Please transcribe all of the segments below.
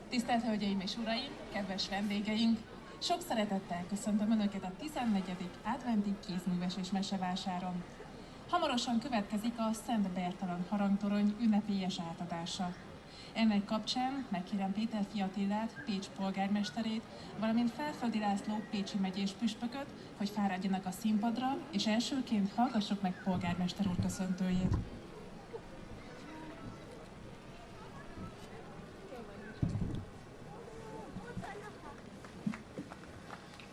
Tisztelt Hölgyeim és Uraim, kedves vendégeink! Sok szeretettel köszöntöm Önöket a 14. adventi kézműves és mesevásáron. Hamarosan következik a Szent Bertalan harangtorony ünnepélyes átadása. Ennek kapcsán megkérem Péter Fiatillát, Pécs polgármesterét, valamint Felföldi László pécsi megyés püspököt, hogy fáradjanak a színpadra, és elsőként hallgassuk meg polgármester úr köszöntőjét.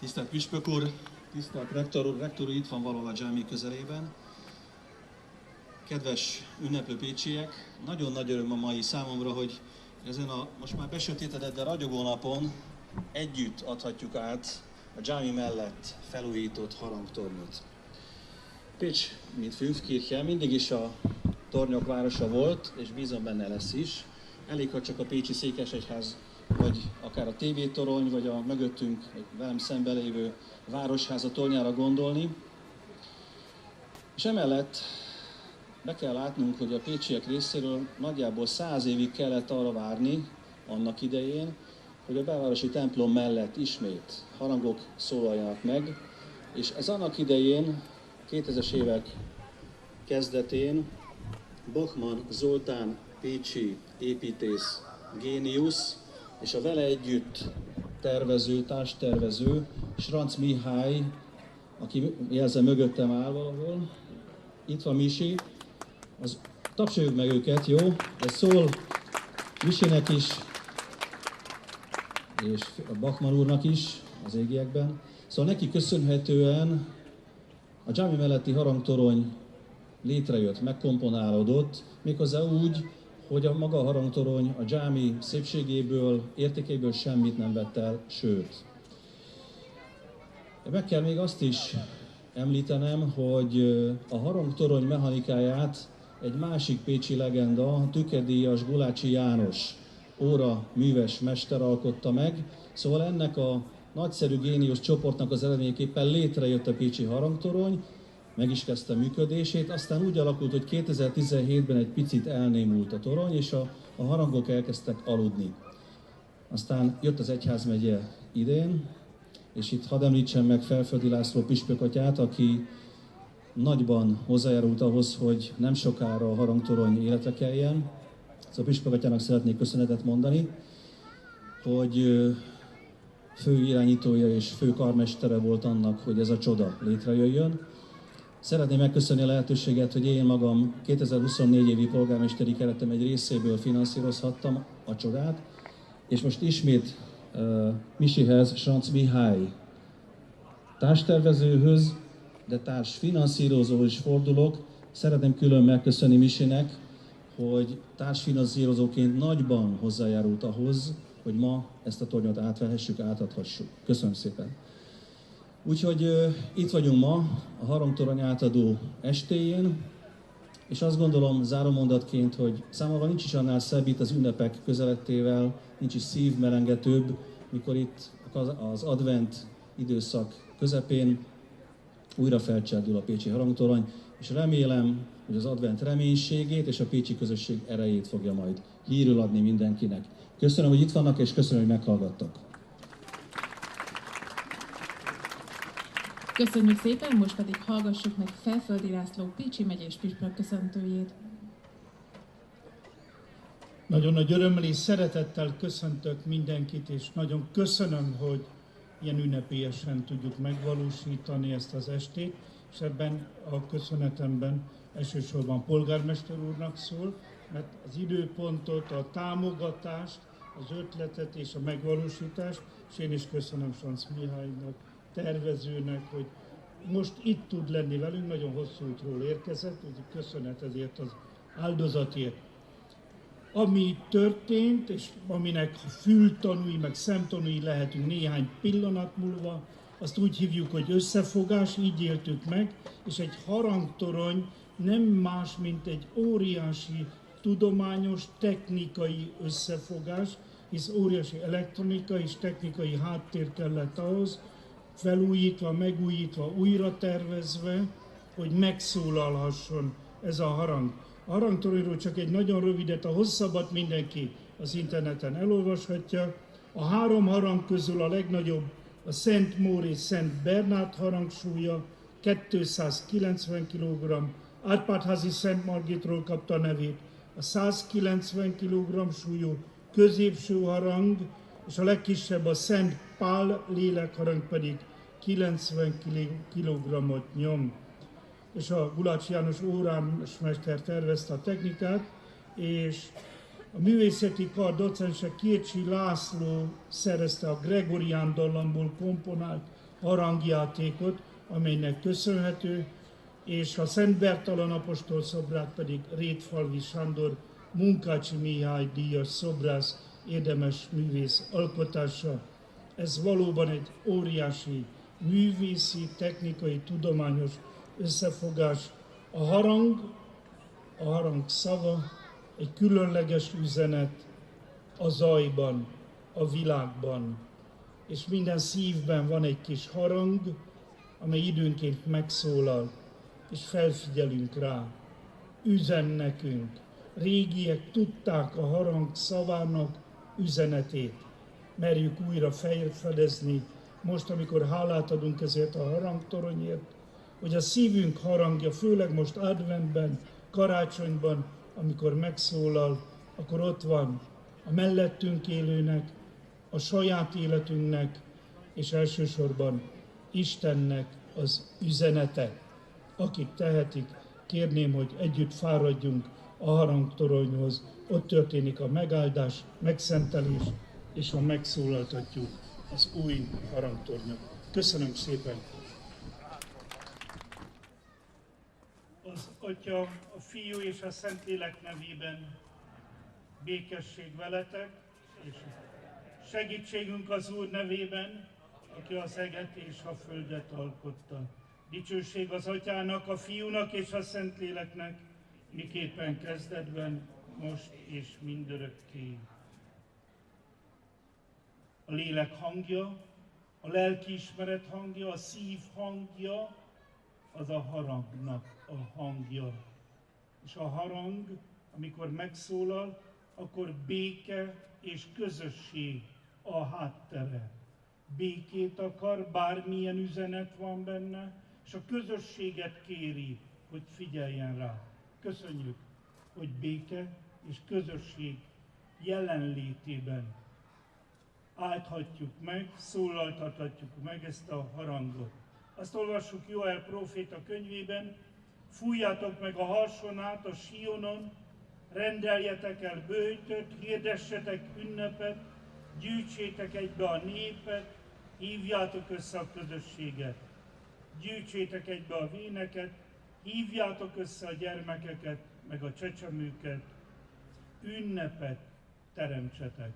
Tisztelt püspök úr, tisztelt rektor úr itt van valahol a dzsámi közelében. Kedves ünneplő pécsiek, nagyon nagy öröm a mai számomra, hogy ezen a most már besötétedett, de ragyogó napon együtt adhatjuk át a dzsámi mellett felújított harangtornyot. Pécs, mint Fünfkirche, mindig is a tornyok városa volt, és bízom benne lesz is. Elég, ha csak a pécsi székesegyház, vagy akár a tévétorony, vagy a mögöttünk, velem szembe lévő városháza tornyára gondolni. És emellett be kell látnunk, hogy a pécsiek részéről nagyjából 100 évig kellett arra várni annak idején, hogy a belvárosi templom mellett ismét harangok szólaljanak meg, és ez annak idején, 2000-es évek kezdetén Bachmann Zoltán pécsi építész géniusz, és a vele együtt tervező, társtervező, Schranz Mihály, aki jelzem mögöttem áll valahol, itt van Misi, tapsoljuk meg őket, jó? Ez szól Misinek is, és a Bachmann úrnak is az égiekben. Szóval neki köszönhetően a dzsámi melletti harangtorony létrejött, megkomponálódott, méghozzá úgy, hogy a maga a harangtorony a dzsámi szépségéből, értékéből semmit nem vett el, sőt. Meg kell még azt is említenem, hogy a harangtorony mechanikáját egy másik pécsi legenda, tükedíjas Gulácsi János óra műves mester alkotta meg, szóval ennek a nagyszerű génius csoportnak az eredményeképpen létrejött a pécsi harangtorony, meg is kezdte működését, aztán úgy alakult, hogy 2017-ben egy picit elnémult a torony, és a harangok elkezdtek aludni. Aztán jött az egyházmegye idén, és itt hadd említsem meg Felföldi László püspökatyát, aki nagyban hozzájárult ahhoz, hogy nem sokára a harangtorony életre keljen. Szóval a püspökatyának szeretnék köszönetet mondani, hogy fő irányítója és fő karmestere volt annak, hogy ez a csoda létrejöjjön. Szeretném megköszönni a lehetőséget, hogy én magam 2024 évi polgármesteri keretem egy részéből finanszírozhattam a csodát, és most ismét Misihez, Schranz Mihály társtervezőhöz, de társfinanszírozó is fordulok. Szeretném külön megköszönni Misinek, hogy társfinanszírozóként nagyban hozzájárult ahhoz, hogy ma ezt a tornyot átvehessük, átadhassuk. Köszönöm szépen! Úgyhogy itt vagyunk ma a harangtorony átadó estéjén, és azt gondolom zárómondatként, hogy számomra nincs is annál szebb itt az ünnepek közelettével, nincs is szívmelengetőbb, mikor itt az advent időszak közepén újra felcsendül a pécsi harangtorony, és remélem, hogy az advent reménységét és a pécsi közösség erejét fogja majd hírül adni mindenkinek. Köszönöm, hogy itt vannak, és köszönöm, hogy meghallgattak. Köszönjük szépen, most pedig hallgassuk meg Felföldi László pécsi megyés püspök köszöntőjét. Nagyon nagy örömmel és szeretettel köszöntök mindenkit, és nagyon köszönöm, hogy ilyen ünnepélyesen tudjuk megvalósítani ezt az estét, és ebben a köszönetemben elsősorban polgármester úrnak szól, mert az időpontot, a támogatást, az ötletet és a megvalósítást, és én is köszönöm Schranz Mihálynak, tervezőnek, hogy most itt tud lenni velünk, nagyon hosszú útról érkezett, úgyhogy köszönet ezért az áldozatért. Ami történt, és aminek fültanúi, meg szemtanúi lehetünk néhány pillanat múlva, azt úgy hívjuk, hogy összefogás, így éltük meg, és egy harangtorony nem más, mint egy óriási tudományos, technikai összefogás, hisz óriási elektronikai és technikai háttér kellett ahhoz, felújítva, megújítva, újra tervezve, hogy megszólalhasson ez a harang. A harangtoronyról csak egy nagyon rövidet, a hosszabbat mindenki az interneten elolvashatja. A 3 harang közül a legnagyobb a Szent Mór és Szent Bernát harangsúlya, 290 kg, Árpád-házi Szent Margitról kapta nevét, a 190 kg súlyú középső harang, és a legkisebb a Szent Pál lélekharang pedig 90 kg-ot nyom. És a Gulácsi János órásmester tervezte a technikát, és a művészeti kar docense Kircsi László szerezte a gregorián dallamból komponált harangjátékot, amelynek köszönhető, és a Szent Bertalan apostol szobrát pedig Rétfalvi Sándor Munkácsi Mihály díjas szobrász érdemes művész alkotása. Ez valóban egy óriási művészi, technikai, tudományos összefogás. A harang szava egy különleges üzenet a zajban, a világban. És minden szívben van egy kis harang, amely időnként megszólal, és felfigyelünk rá. Üzen nekünk. Régiek tudták a harang szavának üzenetét. Merjük újra felfedezni, most, amikor hálát adunk ezért a harangtoronyért, hogy a szívünk harangja, főleg most adventben, karácsonyban, amikor megszólal, akkor ott van a mellettünk élőnek, a saját életünknek, és elsősorban Istennek az üzenete. Akik tehetik, kérném, hogy együtt fáradjunk a harangtoronyhoz. Ott történik a megáldás, megszentelés, és ha megszólaltatjuk az új harangtornyot. Köszönöm szépen! Az Atya, a Fiú és a Szentlélek nevében békesség veletek, és segítségünk az Úr nevében, aki az eget és a földet alkotta. Dicsőség az Atyának, a Fiúnak és a Szentléleknek, miképpen kezdetben, most és mindörökké. A lélek hangja, a lelkiismeret hangja, a szív hangja, az a harangnak a hangja. És a harang, amikor megszólal, akkor béke és közösség a háttere. Békét akar, bármilyen üzenet van benne, és a közösséget kéri, hogy figyeljen rá. Köszönjük, hogy béke és közösség jelenlétében álthatjuk meg, szólaltathatjuk meg ezt a harangot. Azt olvassuk Joel próféta könyvében, fújjátok meg a harsonát a Sionon, rendeljetek el böjtöt, hirdessetek ünnepet, gyűjtsétek egybe a népet, hívjátok össze a közösséget. Gyűjtsétek egybe a véneket, hívjátok össze a gyermekeket, meg a csecsemőket, ünnepet teremtsetek.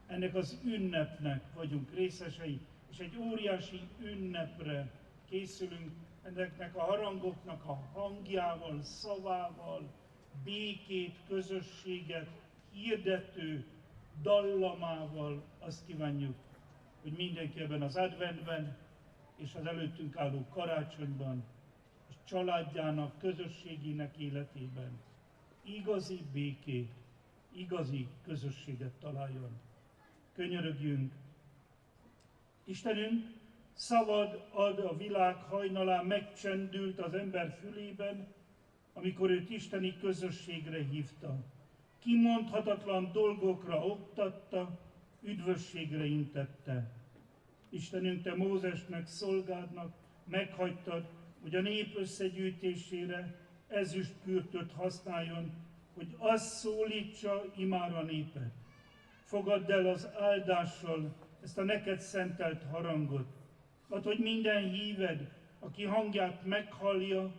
Ennek az ünnepnek vagyunk részesei, és egy óriási ünnepre készülünk, ennek a harangoknak a hangjával, szavával, békét, közösséget, hirdető dallamával. Azt kívánjuk, hogy mindenki ebben az adventben és az előttünk álló karácsonyban, és családjának, közösségének életében igazi békét, igazi közösséget találjon. Könyörögjünk! Istenünk, szavad ad a világ hajnalán megcsendült az ember fülében, amikor őt isteni közösségre hívta. Kimondhatatlan dolgokra oktatta, üdvösségre intette. Istenünk, te Mózesnek, szolgádnak meghagytad, hogy a nép összegyűjtésére ezüstkürtöt használjon, hogy az szólítsa imára a népet. Fogadd el az áldással ezt a neked szentelt harangot. Add, hogy minden híved, aki hangját meghallja,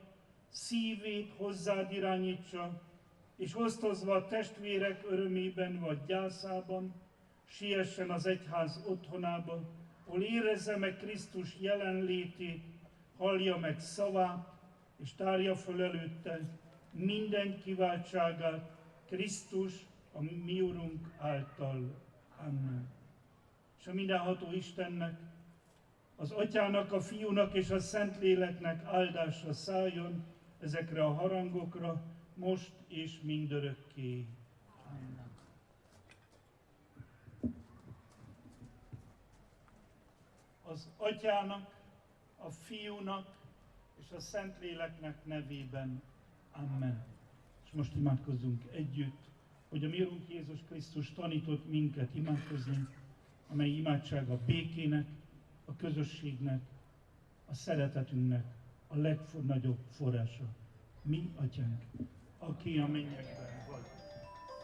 szívét hozzád irányítsa, és osztozva a testvérek örömében vagy gyászában, siessen az egyház otthonába, hol érezze meg Krisztus jelenlétét, hallja meg szavát, és tárja föl előtte minden kiváltságát Krisztus, a mi Urunk által. Amen. És a mindenható Istennek, az Atyának, a Fiúnak és a Szentléleknek áldása szálljon ezekre a harangokra, most és mindörökké. Amen. Az Atyának, a Fiúnak és a Szentléleknek nevében. Amen. És most imádkozzunk együtt, hogy a mi Urunk Jézus Krisztus tanított minket imádkozni, amely imádság a békének, a közösségnek, a szeretetünknek a legnagyobb forrása. Mi, Atyánk, aki a mennyekben vagy,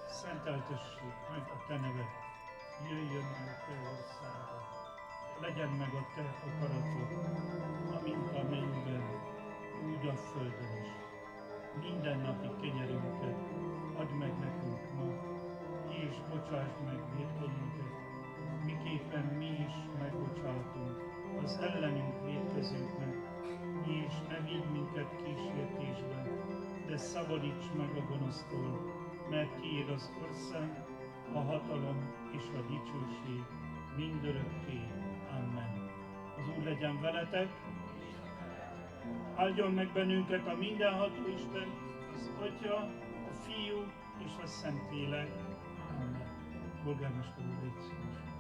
szenteltessék meg a Te neved, jöjjön el a Te országod, legyen meg a Te akaratod, amint a mennyben, úgy a földön is. Mindennapi kenyerünket add meg nekünk ma, és bocsásd meg vétkonunkat, miképpen mi is megbocsátunk az ellenünk vétkezőknek, és ne vigy minket kísértésbe, de szabadíts meg a gonosztól, mert tiéd az ország, a hatalom és a dicsőség mindörökké. Amen. Az Úr legyen veletek, áldjon meg bennünket a mindenható Isten, az Atya, a Fiú és a Szentlélek. Amen. Polgármester úr, légy szíves.